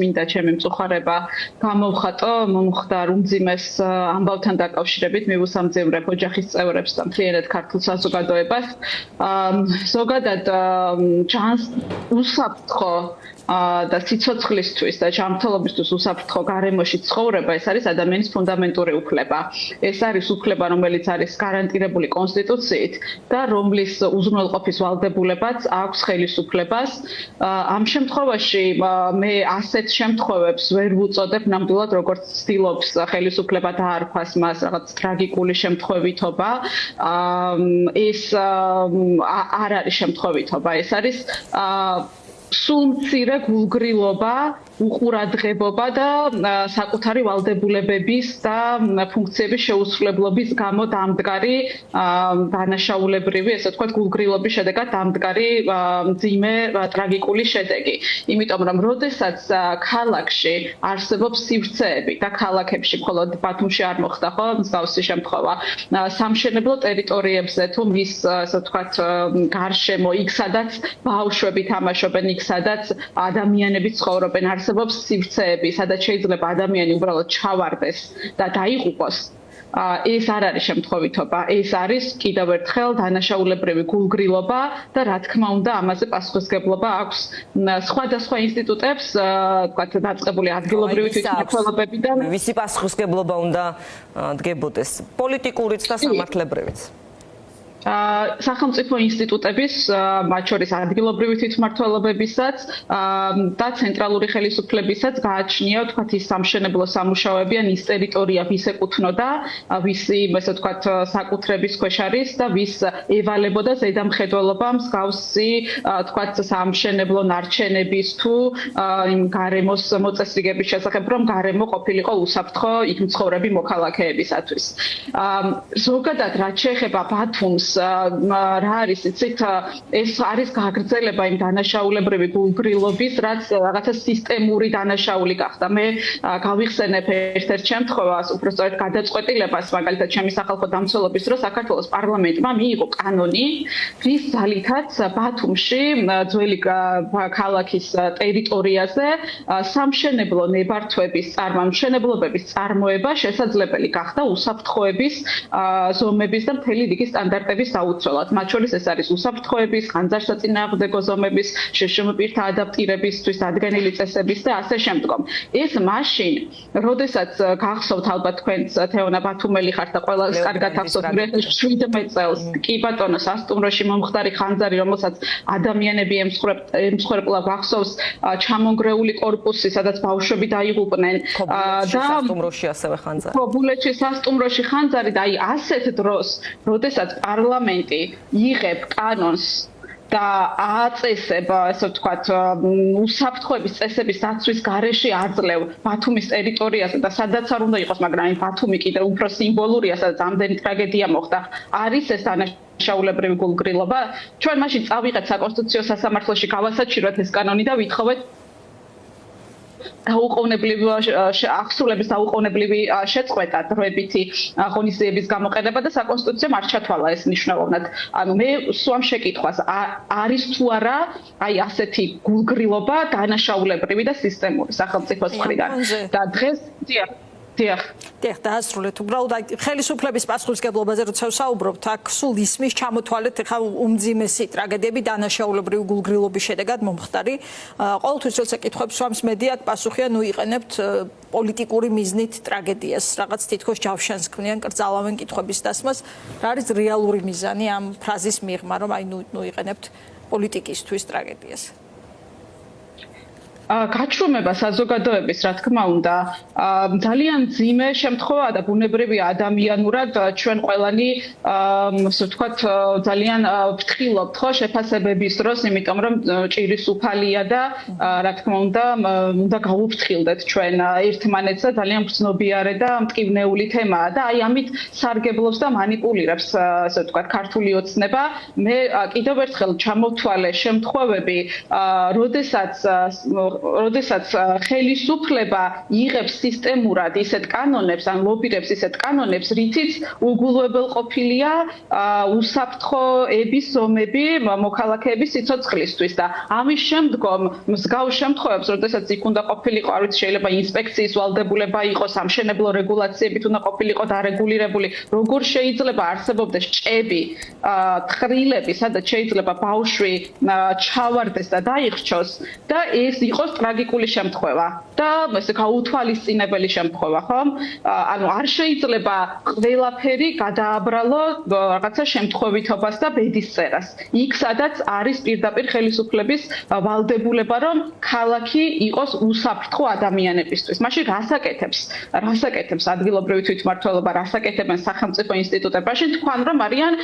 მინდა ჩემი მწუხარება გამოვხატო მომხდარ უმძიმეს ამბავთან დაკავშირებით მივუსამძიმრებ ოჯახის წევრებს და მთლიანად ქართულ საზოგადოებას. ზოგადად ჩანს უსაფრთხო და სიცოცხლისთვის და ჯანმრთელობისთვის უსაფრთხო გარემოში ცხოვრება ეს არის ადამიანის ფუნდამენტური უფლება. ეს არის უფლება, რომელიც არის გარანტირებული კონსტიტუციით და რომლის უზრუნველყოფის ვალდებულებაც აქვს ხელისუფლებას. ამ შემთხვევაში მე ასეთ შემთხვევებს ვერ ვუწოდებ ნამდვილად როგორც ცდილობს ხელისუფლება დაარქვას მას რაღაც ტრაგიკული შემთხვევითობა. ეს არ არის შემთხვევითობა, ეს არის სულ მცირე გულგრილობა, უყურადღებობა და საკუთარი ვალდებულებების და ფუნქციების შეუსრულებლობის გამო დამდგარი დანაშაულებრივი, ესე ვთქვათ, გულგრილობის შედეგად დამდგარი მძიმე ტრაგიკული შედეგი. იმიტომ რომ როდესაც ქალაქში არსებობს სივრცეები და ქალაქებში მხოლოდ ბათუმში არ მოხდა ხო მსგავსი შემთხვევა, სამშენებლო ტერიტორიებზე თუ მის, ესე ვთქვათ, გარშემო იქ სადაც ბავშვები თამაშობენ, იქ სადაც ადამიანები ცხოვრობენ, არსებობს სივრცეები, სადაც შეიძლება ადამიანი უბრალოდ ჩავარდეს და დაიღუპოს. ეს არ არის შემთხვევითობა, ეს არის კიდევ ერთხელ დანაშაულებრივი გულგრილობა და რა თქმა უნდა ამაზე პასუხისმგებლობა აქვს სხვადასხვა ინსტიტუტებს, თქვათ დაწყებული ადგილობრივი თვითმმართველობებიდან. ვისი პასუხისმგებლობა უნდა დგებოდეს? პოლიტიკურიც და სამართლებრივიც. სახელმწიფო ინსტიტუტების, მათ შორის ადგილობრივი თვითმმართველობებისაც და ცენტრალური ხელისუფლებისაც გააჩნია, თქვათ, ის სამშენებლო სამუშაოები ან ის ტერიტორია, ვის ეკუთვნოდა, ვისი, ესე ვთქვათ, საკუთრების ქვეშ არის და ვის ევალებოდა ზედამხედველობა მსგავსი, თქვათ, სამშენებლო ნარჩენების თუ იმ გარემოს მოწესრიგების შესახებ, რომ გარემო ყოფილიყო უსაფრთხო იქ მცხოვრები მოქალაქეებისათვის. ზოგადად, რაც შეეხება ბათუმს რა არის იცით ეს არის გაგრძელება იმ დანაშაულებრივი გულგრილობის რაც რაღაცა სისტემური დანაშაული გახდა. მე გავიხსენებ ერთ-ერთ შემთხვევას, უბრალოდ გადაწყვეტილებას, მაგალითად ჩემი სახალხო დამცველობის დროს საქართველოს პარლამენტმა მიიღო კანონი, რის ძალითაც ბათუმში ძველი ქალაქის ტერიტორიაზე სამშენებლო ნებართვების მშენებლობების წარმოება შესაძლებელი გახდა უსაფრთხოების ზომების და მთელი რიგი სტანდარტების დაუცველად. მათ შორის ეს არის უსაფრთხოების, ხანძარსაწინააღმდეგო ზომების, შშმ პირთა ადაპტირებისთვის დადგენილი წესების და ასე შემდგომ. ეს მაშინ, როდესაც გახსოვთ ალბათ თქვენც თეონა ბათუმელი ხართ და ყველას კარგად ახსოვთ 17 წელს, კი ბატონო, სასტუმროში მომხდარი ხანძარი, რომელსაც ადამიანები ემსხვერპლა გახსოვს ჩამონგრეული კორპუსი, სადაც ბავშვები დაიღუპნენ და სასტუმროში ასევე ხანძარი. ბულეთში სასტუმროში ხანძარი და აი ასეთ დროს, როდესაც პარლამენტი იღებ კანონს და აწესება, ესე ვთქვათ, უსაფრთხოების წესების დაცვის გარეშე აძლევ ბათუმის ტერიტორიაზე და სადაც არ უნდა იყოს, მაგრამ აი ბათუმი კიდევ უფრო სიმბოლურია, სადაც ამდენი ტრაგედია მოხდა. არის ეს დანაშაულებრივი გულგრილობა. ჩვენ მაშინ წავიღეთ საკონსტიტუციო სასამართლოში, გავასაჩივროთ ეს კანონი და ვითხოვეთ აღსრულების დაუყოვნებლივი შეწყვეტა დროებითი ღონისძიების გამოყენება და საკონსტიტუციამ არ ჩათვალა ეს მნიშვნელოვნად. ანუ მე სვამ შეკითხვას, არის თუ არა აი ასეთი გულგრილობა დანაშაულებრივი და სისტემური სახელმწიფოს მხრიდან. და დღეს დიახ, დაასრულეთ. უბრალოდ აი ხელისუფლების პასუხისმგებლობაზე როცა ვსაუბრობთ, აქ სულ ისმის ჩამოთვალეთ ხა უმძიმესი ტრაგედიები დანაშაულებრივი გულგრილობის შედეგად მომხდარი. ყოველთვის როცა კითხვებს ვამს მედია, აქ პასუხია ნუ იყენებთ პოლიტიკური მიზნით ტრაგედიას, რაღაც თითქოს ჯავშანს ქმნიან, კრძალავენ კითხვების დასმას. რა არის რეალური მიზანი ამ ფრაზის მიღმა, რომ აი ნუ იყენებთ პოლიტიკისთვის ტრაგედიას? გაჩვენება საზოგადოების, რა თქმა უნდა, ძალიან ძიმე შემთხვევაა და ბუნებრივია ადამიანურად ჩვენ ყველანი, ასე ვთქვათ, ძალიან ვფრთხილობთ ხო შეფასებების დროს, იმიტომ რომ ჭირის უფალია და რა თქმა უნდა გავუფრთხილდეთ ჩვენ ერთმანეთს და ძალიან გრძნობიარე და მტკივნეული თემაა და აი ამით სარგებლობს და მანიპულირებს, ასე ვთქვათ, ქართული ოცნება. მე კიდევ ერთხელ ჩამოვთვალე შემთხვევები, როდესაც როდესაც ხელისუფლება იღებს სისტემურად ისეთ კანონებს, ან ლობირებს ისეთ კანონებს, რითიც უგულვებელყოფილია უსაფრთხოების ზომები მოქალაქეების სიცოცხლისთვის და ამის შემდგომ მსგავს შემთხვევებს, როდესაც იქ უნდა ყოფილიყო, არ ვიცი, შეიძლება ინსპექციის ვალდებულება იყოს, სამშენებლო რეგულაციებით უნდა ყოფილიყო დარეგულირებული, როგორ შეიძლება არსებობდეს ჭები, თხრილები, სადაც შეიძლება ბავშვი ჩავარდეს და დაიხრჩოს და ეს იყოს ტრაგიკული შემთხვევა და ესე გაუთვალისწინებელი შემთხვევა, ხო? ანუ არ შეიძლება ყველაფერი გადააბრალო რაღაცა შემთხვევითობას და ბედისწერას. იქ სადაც არის პირდაპირ ხელისუფლების ვალდებულება, რომ ქალაქი იყოს უსაფრთხო ადამიანებისთვის. მაშინ რასაკეთებს ადგილობრივი თვითმმართველობა, რასაკეთებენ სახელმწიფო ინსტიტუტებაში, თქვენ რომ არიან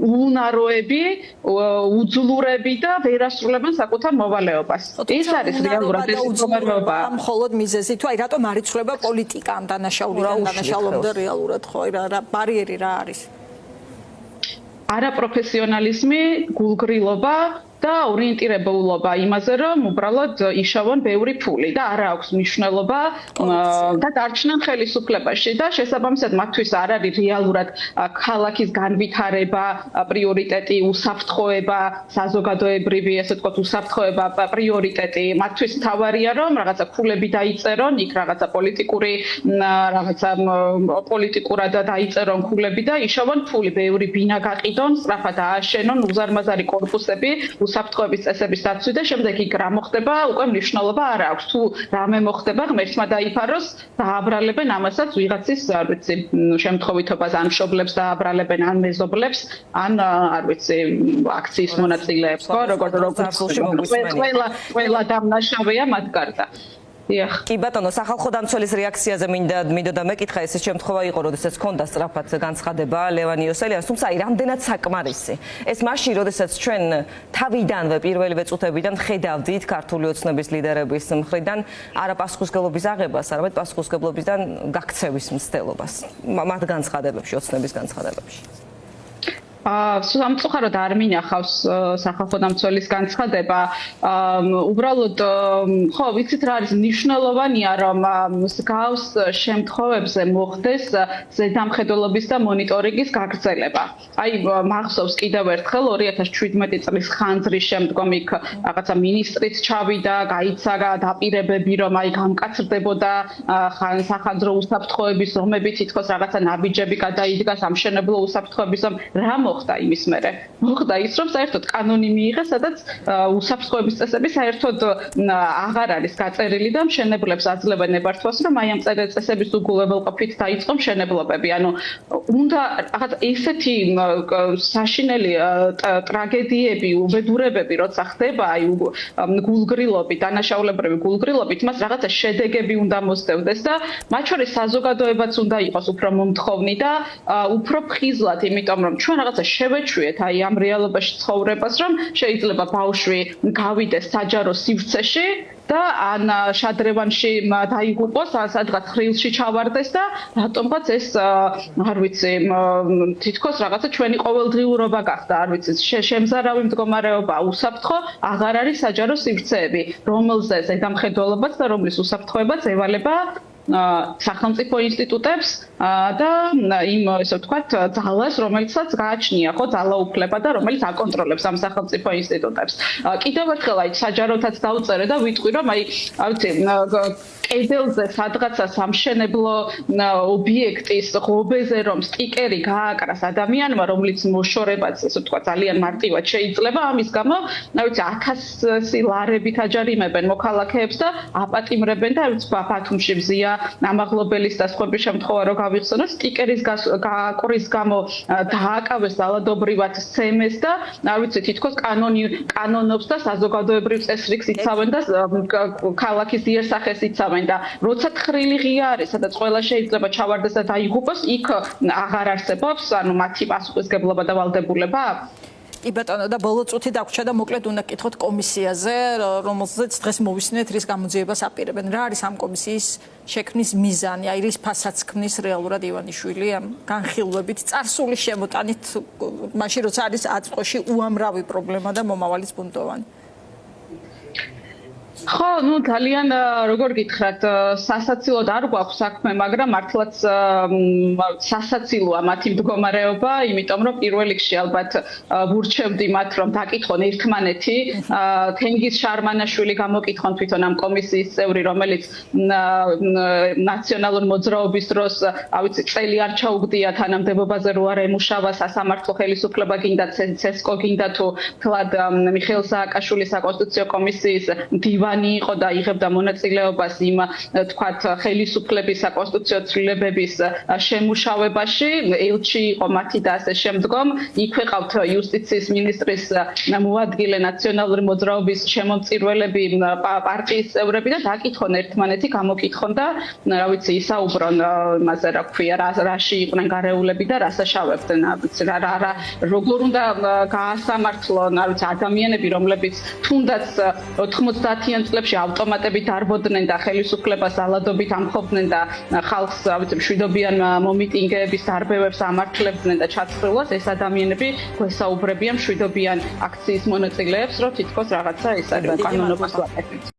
უუნაროები, უძლურები და ვერ ასრულებენ საკუთარ მოვალეობას. ეს არის რეალურად ეს მდგომარეობა. მხოლოდ მიზეზი თუ აი რატომ არ იცვლება პოლიტიკა ამ დანაშაულიდან დანაშაულამდე რეალურად ხო რა ბარიერი რა არის? არაპროფესიონალიზმი, გულგრილობა და ორიენტირებულობა იმაზე, რომ უბრალოდ იშოვონ ბევრი ფული და არ აქვს მნიშვნელობა და დარჩნენ ხელისუფლებაში და შესაბამისად მათთვის არ არის რეალურად ქალაქის განვითარება, პრიორიტეტი, უსაფრთხოება, საზოგადოებრივი, ასე ვთქვათ, უსაფრთხოება პრიორიტეტი. მათთვის თავარია, რომ რაღაცა ფულები დაიწერონ, იქ რაღაცა პოლიტიკურად დაიწერონ ფულები და იშოვონ ფული, ბევრი ბინა გაყიდონ, სწრაფად ააშენონ უზარმაზარი კორპუსები უსაფრთხოების წესების დაცვით და შემდეგ იქ რა მოხდება, უკვე მნიშვნელობა არ აქვს. თუ რამე მოხდება, ღმერთმა დაიფაროს, დააბრალებენ ამასაც ვიღაცის, არ ვიცი, შემთხვევითობას ან მშობლებს დააბრალებენ, ან მეზობლებს, ან არ ვიცი, აქციის მონაწილეებს, ხო, როგორც ყველა დამნაშავეა მათ გარდა. კი ბატონო, სახალხო დამცველის რეაქციაზე მინდოდა მეკითხა, ეს შემთხვევა იყო, როდესაც ჰქონდა სწრაფად განცხადება ლევან იოსელიანს, თუმცა აი რამდენად საკმარისი. ეს მაშინ, როდესაც ჩვენ თავიდანვე პირველივე წუთებიდან ხედავდით ქართული ოცნების ლიდერების მხრიდან არა პასუხისმგებლობის აღებას, არამედ პასუხისმგებლობიდან გაქცევის მცდელობას მათ განცხადებებში, ოცნების განცხადებებში. სამწუხაროდ არ მინახავს სახალხო დამცველის განცხადება. უბრალოდ ხო, ვიცით რა არის მნიშვნელოვანია, რომ მსგავს შემთხვევებზე მოხდეს ზედამხედველობის და მონიტორინგის გაგრძელება. აი, მახსოვს კიდევ ერთხელ 2017 წლის ხანძრის შემდგომ იქ რაღაცა მინისტრიც ჩავიდა, გაიცაგა დაპირებები, რომ აი გამკაცრდებოდა სახანძრო უსაფრთხოების ზომები, თითქოს რაღაცა ნაბიჯები გადაიდგა სამშენებლო უსაფრთხოების ზომ. რა მოხდა იმის მერე? მოხდა ის, რომ საერთოდ კანონი მიიღეს, სადაც უსაფრთხოების წესები საერთოდ აღარ არის გაწერილი და მშენებლებს აძლევენ ნებართვას, რომ აი ამ წესების უგულებელყოფით დაიწყო მშენებლობები. ანუ უნდა რაღაც ესეთი საშინელი ტრაგედიები, უბედურებები, როცა ხდება, აი გულგრილობით, დანაშაულებრივი გულგრილობით, მას რაღაცა შედეგები უნდა მოსდევდეს და მათ შორის საზოგადოებაც უნდა იყოს უფრო მომთხოვნი და უფრო ფხიზლად, იმიტომ რომ ჩვენ რაღაცა შევეჩვიეთ აი ამ რეალობაში ცხოვრებას, რომ შეიძლება ბავშვი გავიდეს საჯარო სივრცეში და ან შადრევანში დაიღუპოს, ან სადღაც ხრილში ჩავარდეს და რატომღაც ეს არ ვიცი, თითქოს რაღაცა ჩვენი ყოველდღიურობა გახდა, არ ვიცი, შემზარავი მდგომარეობა, უსაფრთხო, აღარ არის საჯარო სივრცეები, რომელზე ზედამხედველობაც და რომლის უსაფრთხოებაც ევალება სახელმწიფო ინსტიტუტებს და იმ ესე ვთქვათ ძალას, რომელიცაც გააჩნია ხო ძალაუფლება და რომელიც აკონტროლებს ამ სახელმწიფო ინსტიტუტებს. კიდევ ერთხელ აი საჯაროთაც დავწერე და ვიტყვი, რომ აი ვიცი კედელზე სადღაცა სამშენებლო ობიექტის ღობეზე რომ სტიკერი გააკრას ადამიანმა, რომლის მოშორებაც ესე ვთქვათ ძალიან მარტივად შეიძლება, ამის გამო ვიცი 1000 ლარებით აჯარიმებენ მოქალაქეებს და აპატიმრებენ და ვიცი ბათუმში მზია ამაღლობელის და სხვების შემთხვევა რო გავიხსენოთ, სტიკერის გააკრის გამო დააკავეს ძალადობრივად სცემეს და არ ვიცი თითქოს კანონობს და საზოგადოებრივ წესრიგს იცავენ და ქალაქის იერსახეს იცავენ და როცა თხრილი ღია არის, სადაც ყველა შეიძლება ჩავარდეს და დაიღუპოს, იქ აღარ არსებობს ანუ მათი პასუხისმგებლობა და ვალდებულება. კი ბატონო, და ბოლო წუთი დაგვრჩა და მოკლედ უნდა გკითხოთ კომისიაზე, რომელზეც დღეს მოვისმინეთ, რის გამოძიებას აპირებენ. რა არის ამ კომისიის შექმნის მიზანი? აი რის ფასაც ქმნის რეალურად ივანიშვილი ამ განხილვებით, წარსული შემოტანით, მაშინ როცა არის აწმყოში უამრავი პრობლემა და მომავალიც ბუნტოვანი. ხო, ну ძალიან როგორ გითხრათ, სასაცილოდ არ გვაქვს საქმე, მაგრამ მართლაც სასაცილოა მათი მდგომარეობა, იმიტომ რომ პირველ რიგში ალბათ ვურჩევდი მათ, რომ დაკითხონ ერთმანეთი, თენგიზ შარმანაშვილი გამოკითხონ თვითონ ამ კომისიის წევრი, რომელიც ნაციონალურ მოძრაობის დროს, ავიცი, წელი არ ჩაუგდია თანამდებობაზე რო არ ემუშავა სასამართლო ხელისუფლება გინდა ცესკო გინდა თუ თლად მიხეილ სააკაშვილის საკონსტიტუციო კომისიის დივანი იყო და იღებდა მონაწილეობას იმ თქვათ ხელისუფლების საკონსტიტუციო ცვლილებების შემუშავებაში, ელჩი იყო მათი და ასე შემდგომ, იქ ვეყავთ იუსტიციის მინისტრის მოადგილე ნაციონალური მოძრაობის შემომწირველები, პარტიის წევრები და დაკითხონ ერთმანეთი, გამოკითხონ და რა ვიცი, ისაუბრონ იმაზე, რა ქვია, რაში იყვნენ გარეულები და რა საშავებდნენ, რა როგორ უნდა გაასამართლონ, რა ვიცი, ადამიანები, რომლებიც თუნდაც 90-იან წლებში ავტომატებით არბოდნენ და ხელისუფლებას ალადობით ამხობდნენ და ხალხს, რა ვიცი, მშვიდობიან მომიტინგეების დარბევებს ამართლებდნენ და ჩაცხრილობას, ეს ადამიანები გვესაუბრებიან მშვიდობიან აქციის მონაწილეებს, რომ თითქოს რაღაცა ეს არის უკანონობას ვაკეთებთ.